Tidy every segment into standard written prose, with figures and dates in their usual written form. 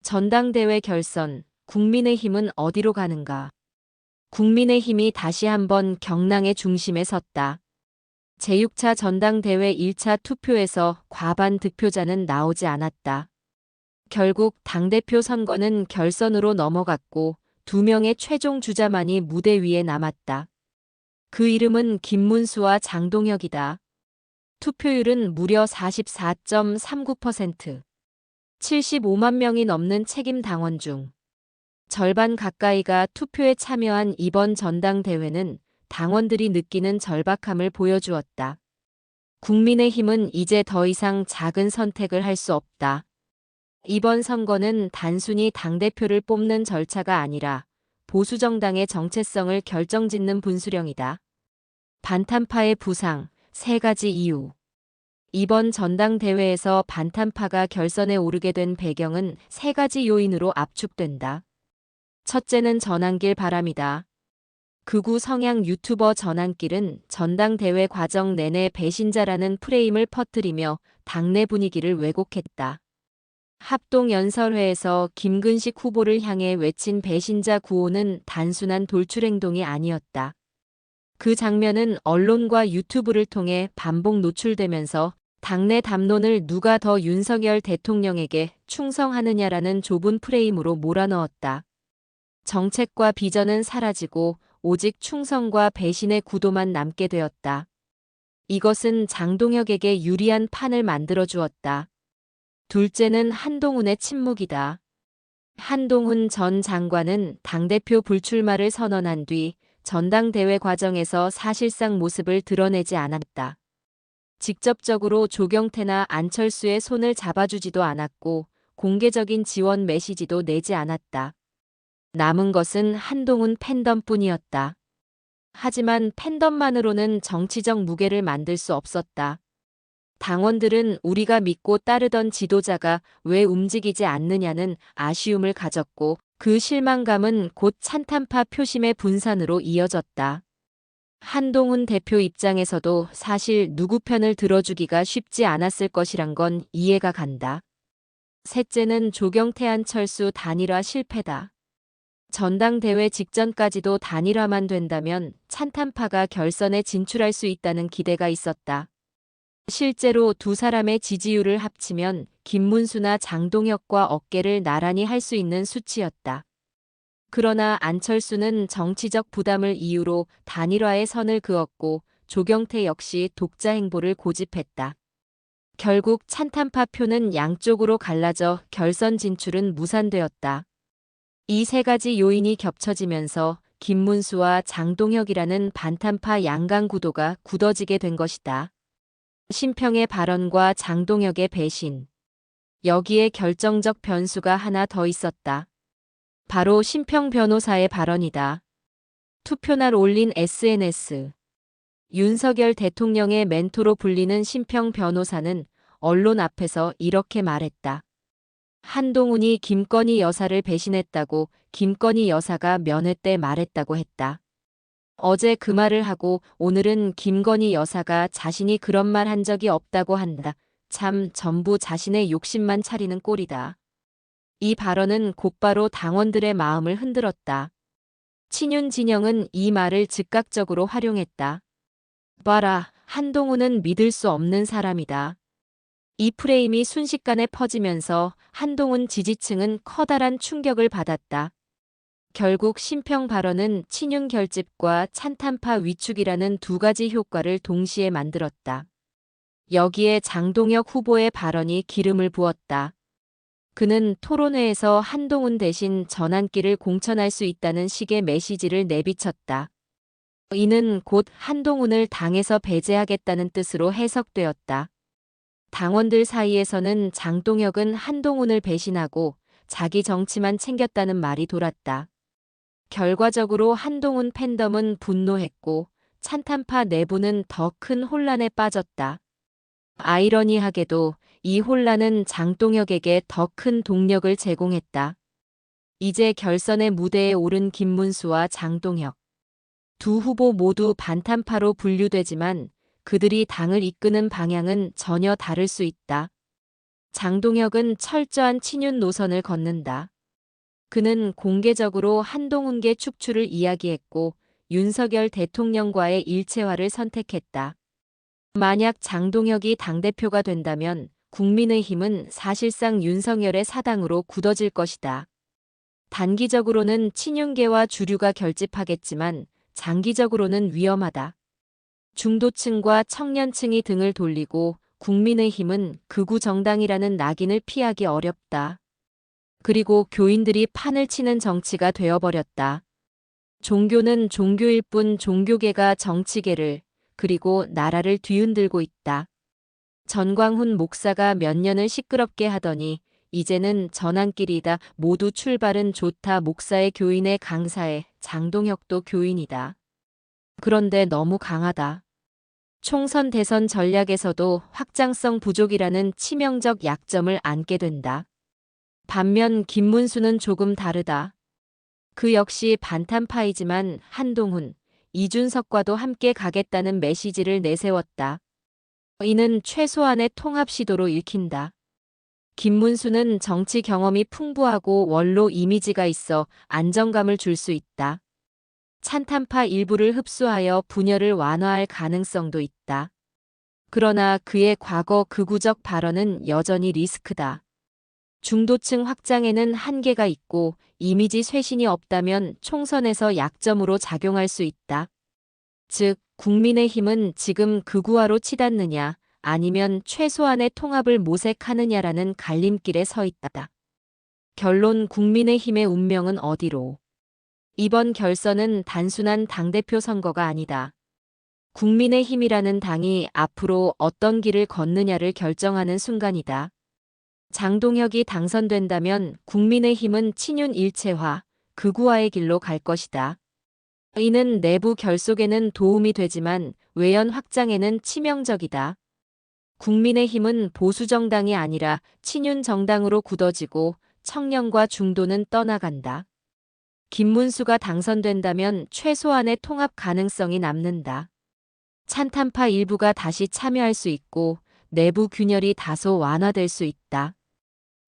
전당대회 결선, 국민의힘은 어디로 가는가? 국민의힘이 다시 한번 경랑의 중심에 섰다. 제6차 전당대회 1차 투표에서 과반 득표자는 나오지 않았다. 결국 당대표 선거는 결선으로 넘어갔고 2명의 최종 주자만이 무대 위에 남았다. 그 이름은 김문수와 장동혁이다. 투표율은 무려 44.39%. 75만 명이 넘는 책임 당원 중 절반 가까이가 투표에 참여한 이번 전당대회는 당원들이 느끼는 절박함을 보여주었다. 국민의힘은 이제 더 이상 작은 선택을 할 수 없다. 이번 선거는 단순히 당대표를 뽑는 절차가 아니라 보수정당의 정체성을 결정짓는 분수령이다. 반탄파의 부상, 3가지 이유. 이번 전당대회에서 반탄파가 결선에 오르게 된 배경은 3가지 요인으로 압축된다. 첫째는 전환길 바람이다. 극우 성향 유튜버 전환길은 전당대회 과정 내내 배신자라는 프레임을 퍼뜨리며 당내 분위기를 왜곡했다. 합동연설회에서 김근식 후보를 향해 외친 배신자 구호는 단순한 돌출행동이 아니었다. 그 장면은 언론과 유튜브를 통해 반복 노출되면서 당내 담론을 누가 더 윤석열 대통령에게 충성하느냐라는 좁은 프레임으로 몰아넣었다. 정책과 비전은 사라지고 오직 충성과 배신의 구도만 남게 되었다. 이것은 장동혁에게 유리한 판을 만들어 주었다. 둘째는 한동훈의 침묵이다. 한동훈 전 장관은 당대표 불출마를 선언한 뒤 전당대회 과정에서 사실상 모습을 드러내지 않았다. 직접적으로 조경태나 안철수의 손을 잡아주지도 않았고 공개적인 지원 메시지도 내지 않았다. 남은 것은 한동훈 팬덤뿐이었다. 하지만 팬덤만으로는 정치적 무게를 만들 수 없었다. 당원들은 우리가 믿고 따르던 지도자가 왜 움직이지 않느냐는 아쉬움을 가졌고 그 실망감은 곧 찬탄파 표심의 분산으로 이어졌다. 한동훈 대표 입장에서도 사실 누구 편을 들어주기가 쉽지 않았을 것이란 건 이해가 간다. 셋째는 조경태 안철수 단일화 실패다. 전당대회 직전까지도 단일화만 된다면 찬탄파가 결선에 진출할 수 있다는 기대가 있었다. 실제로 두 사람의 지지율을 합치면 김문수나 장동혁과 어깨를 나란히 할 수 있는 수치였다. 그러나 안철수는 정치적 부담을 이유로 단일화의 선을 그었고 조경태 역시 독자 행보를 고집했다. 결국 찬탄파 표는 양쪽으로 갈라져 결선 진출은 무산되었다. 이 3가지 요인이 겹쳐지면서 김문수와 장동혁이라는 반탄파 양강 구도가 굳어지게 된 것이다. 심평의 발언과 장동혁의 배신. 여기에 결정적 변수가 하나 더 있었다. 바로 심평 변호사의 발언이다. 투표날 올린 SNS. 윤석열 대통령의 멘토로 불리는 심평 변호사는 언론 앞에서 이렇게 말했다. 한동훈이 김건희 여사를 배신했다고 김건희 여사가 면회 때 말했다고 했다. 어제 그 말을 하고 오늘은 김건희 여사가 자신이 그런 말 한 적이 없다고 한다. 참 전부 자신의 욕심만 차리는 꼴이다. 이 발언은 곧바로 당원들의 마음을 흔들었다. 친윤 진영은 이 말을 즉각적으로 활용했다. 봐라, 한동훈은 믿을 수 없는 사람이다. 이 프레임이 순식간에 퍼지면서 한동훈 지지층은 커다란 충격을 받았다. 결국 심평 발언은 친윤 결집과 찬탄파 위축이라는 2가지 효과를 동시에 만들었다. 여기에 장동혁 후보의 발언이 기름을 부었다. 그는 토론회에서 한동훈 대신 전환길을 공천할 수 있다는 식의 메시지를 내비쳤다. 이는 곧 한동훈을 당에서 배제하겠다는 뜻으로 해석되었다. 당원들 사이에서는 장동혁은 한동훈을 배신하고 자기 정치만 챙겼다는 말이 돌았다. 결과적으로 한동훈 팬덤은 분노했고 찬탄파 내부는 더 큰 혼란에 빠졌다. 아이러니하게도 이 혼란은 장동혁에게 더 큰 동력을 제공했다. 이제 결선의 무대에 오른 김문수와 장동혁. 두 후보 모두 반탄파로 분류되지만 그들이 당을 이끄는 방향은 전혀 다를 수 있다. 장동혁은 철저한 친윤 노선을 걷는다. 그는 공개적으로 한동훈계 축출을 이야기했고 윤석열 대통령과의 일체화를 선택했다. 만약 장동혁이 당대표가 된다면 국민의힘은 사실상 윤석열의 사당으로 굳어질 것이다. 단기적으로는 친윤계와 주류가 결집하겠지만 장기적으로는 위험하다. 중도층과 청년층이 등을 돌리고 국민의힘은 극우 정당이라는 낙인을 피하기 어렵다. 그리고 교인들이 판을 치는 정치가 되어버렸다. 종교는 종교일 뿐 종교계가 정치계를 그리고 나라를 뒤흔들고 있다. 전광훈 목사가 몇 년을 시끄럽게 하더니 이제는 전환길이다. 모두 출발은 좋다. 목사의 교인의 강사에 장동혁도 교인이다. 그런데 너무 강하다. 총선 대선 전략에서도 확장성 부족이라는 치명적 약점을 안게 된다. 반면 김문수는 조금 다르다. 그 역시 반탄파이지만 한동훈, 이준석과도 함께 가겠다는 메시지를 내세웠다. 이는 최소한의 통합 시도로 읽힌다. 김문수는 정치 경험이 풍부하고 원로 이미지가 있어 안정감을 줄 수 있다. 찬탄파 일부를 흡수하여 분열을 완화할 가능성도 있다. 그러나 그의 과거 극우적 발언은 여전히 리스크다. 중도층 확장에는 한계가 있고 이미지 쇄신이 없다면 총선에서 약점으로 작용할 수 있다. 즉, 국민의힘은 지금 극우화로 치닫느냐 아니면 최소한의 통합을 모색하느냐라는 갈림길에 서 있다. 결론 국민의힘의 운명은 어디로? 이번 결선은 단순한 당대표 선거가 아니다. 국민의힘이라는 당이 앞으로 어떤 길을 걷느냐를 결정하는 순간이다. 장동혁이 당선된다면 국민의힘은 친윤 일체화, 극우화의 길로 갈 것이다. 이는 내부 결속에는 도움이 되지만 외연 확장에는 치명적이다. 국민의힘은 보수정당이 아니라 친윤 정당으로 굳어지고 청년과 중도는 떠나간다. 김문수가 당선된다면 최소한의 통합 가능성이 남는다. 찬탄파 일부가 다시 참여할 수 있고 내부 균열이 다소 완화될 수 있다.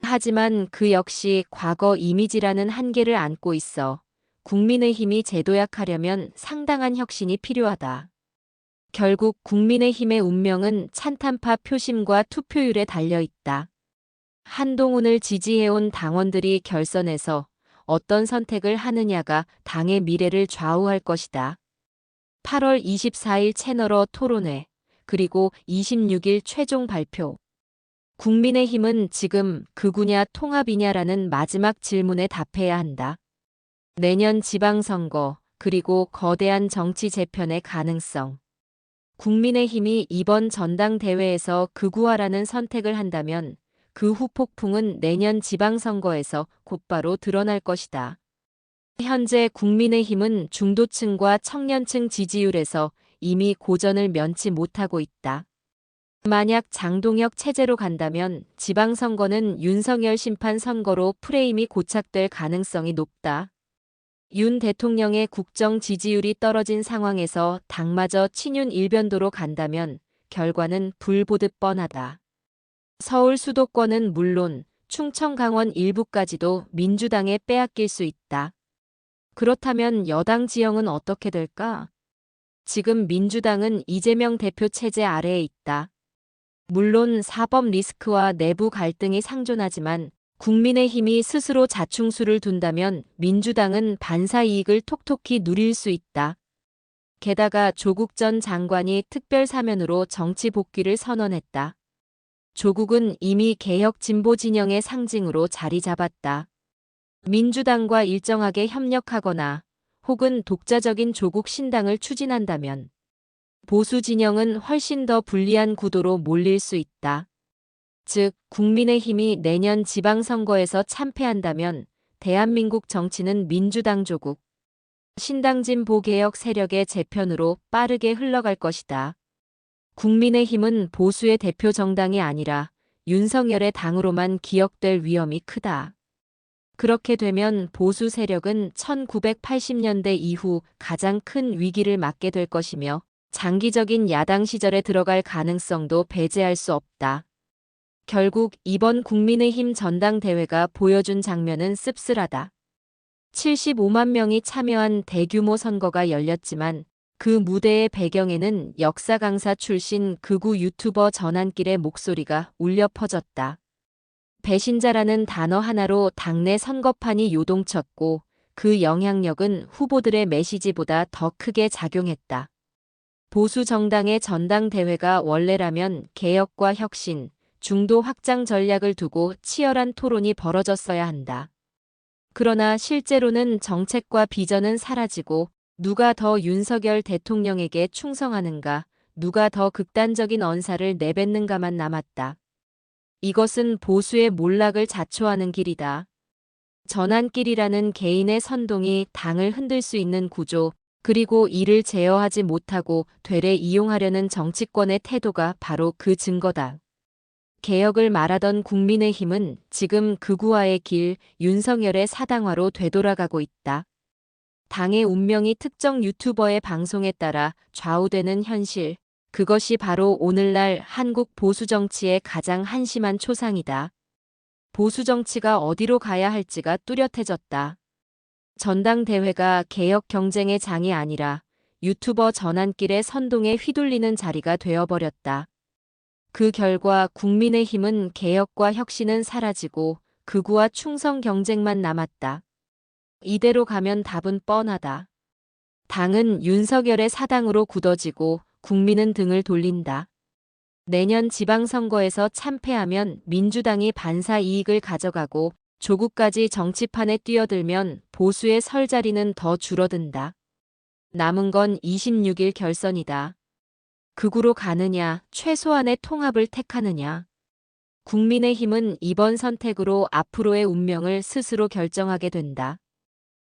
하지만 그 역시 과거 이미지라는 한계를 안고 있어 국민의힘이 재도약하려면 상당한 혁신이 필요하다. 결국 국민의힘의 운명은 찬탄파 표심과 투표율에 달려 있다. 한동훈을 지지해온 당원들이 결선에서 어떤 선택을 하느냐가 당의 미래를 좌우할 것이다. 8월 24일 채널어 토론회, 그리고 26일 최종 발표. 국민의힘은 지금 극우냐 통합이냐라는 마지막 질문에 답해야 한다. 내년 지방선거, 그리고 거대한 정치 재편의 가능성. 국민의힘이 이번 전당대회에서 극우화라는 선택을 한다면 그 후폭풍은 내년 지방선거에서 곧바로 드러날 것이다. 현재 국민의힘은 중도층과 청년층 지지율에서 이미 고전을 면치 못하고 있다. 만약 장동혁 체제로 간다면 지방선거는 윤석열 심판 선거로 프레임이 고착될 가능성이 높다. 윤 대통령의 국정 지지율이 떨어진 상황에서 당마저 친윤 일변도로 간다면 결과는 불 보듯 뻔하다. 서울 수도권은 물론 충청 강원 일부까지도 민주당에 빼앗길 수 있다. 그렇다면 여당 지형은 어떻게 될까? 지금 민주당은 이재명 대표 체제 아래에 있다. 물론 사법 리스크와 내부 갈등이 상존하지만 국민의힘이 스스로 자충수를 둔다면 민주당은 반사 이익을 톡톡히 누릴 수 있다. 게다가 조국 전 장관이 특별 사면으로 정치 복귀를 선언했다. 조국은 이미 개혁 진보 진영의 상징으로 자리 잡았다. 민주당과 일정하게 협력하거나 혹은 독자적인 조국 신당을 추진한다면 보수 진영은 훨씬 더 불리한 구도로 몰릴 수 있다. 즉, 국민의힘이 내년 지방선거에서 참패한다면 대한민국 정치는 민주당 조국, 신당 진보 개혁 세력의 재편으로 빠르게 흘러갈 것이다. 국민의힘은 보수의 대표 정당이 아니라 윤석열의 당으로만 기억될 위험이 크다. 그렇게 되면 보수 세력은 1980년대 이후 가장 큰 위기를 맞게 될 것이며 장기적인 야당 시절에 들어갈 가능성도 배제할 수 없다. 결국 이번 국민의힘 전당대회가 보여준 장면은 씁쓸하다. 75만 명이 참여한 대규모 선거가 열렸지만 그 무대의 배경에는 역사 강사 출신 극우 유튜버 전환길의 목소리가 울려 퍼졌다. 배신자라는 단어 하나로 당내 선거판이 요동쳤고 그 영향력은 후보들의 메시지보다 더 크게 작용했다. 보수 정당의 전당대회가 원래라면 개혁과 혁신, 중도 확장 전략을 두고 치열한 토론이 벌어졌어야 한다. 그러나 실제로는 정책과 비전은 사라지고 누가 더 윤석열 대통령에게 충성하는가, 누가 더 극단적인 언사를 내뱉는가만 남았다. 이것은 보수의 몰락을 자초하는 길이다. 전환길이라는 개인의 선동이 당을 흔들 수 있는 구조, 그리고 이를 제어하지 못하고 되레 이용하려는 정치권의 태도가 바로 그 증거다. 개혁을 말하던 국민의힘은 지금 극우화의 길, 윤석열의 사당화로 되돌아가고 있다. 당의 운명이 특정 유튜버의 방송에 따라 좌우되는 현실, 그것이 바로 오늘날 한국 보수 정치의 가장 한심한 초상이다. 보수 정치가 어디로 가야 할지가 뚜렷해졌다. 전당대회가 개혁 경쟁의 장이 아니라 유튜버 전환길의 선동에 휘둘리는 자리가 되어버렸다. 그 결과 국민의힘은 개혁과 혁신은 사라지고 극우와 충성 경쟁만 남았다. 이대로 가면 답은 뻔하다. 당은 윤석열의 사당으로 굳어지고 국민은 등을 돌린다. 내년 지방선거에서 참패하면 민주당이 반사 이익을 가져가고 조국까지 정치판에 뛰어들면 보수의 설 자리는 더 줄어든다. 남은 건 26일 결선이다. 극우로 가느냐, 최소한의 통합을 택하느냐. 국민의힘은 이번 선택으로 앞으로의 운명을 스스로 결정하게 된다.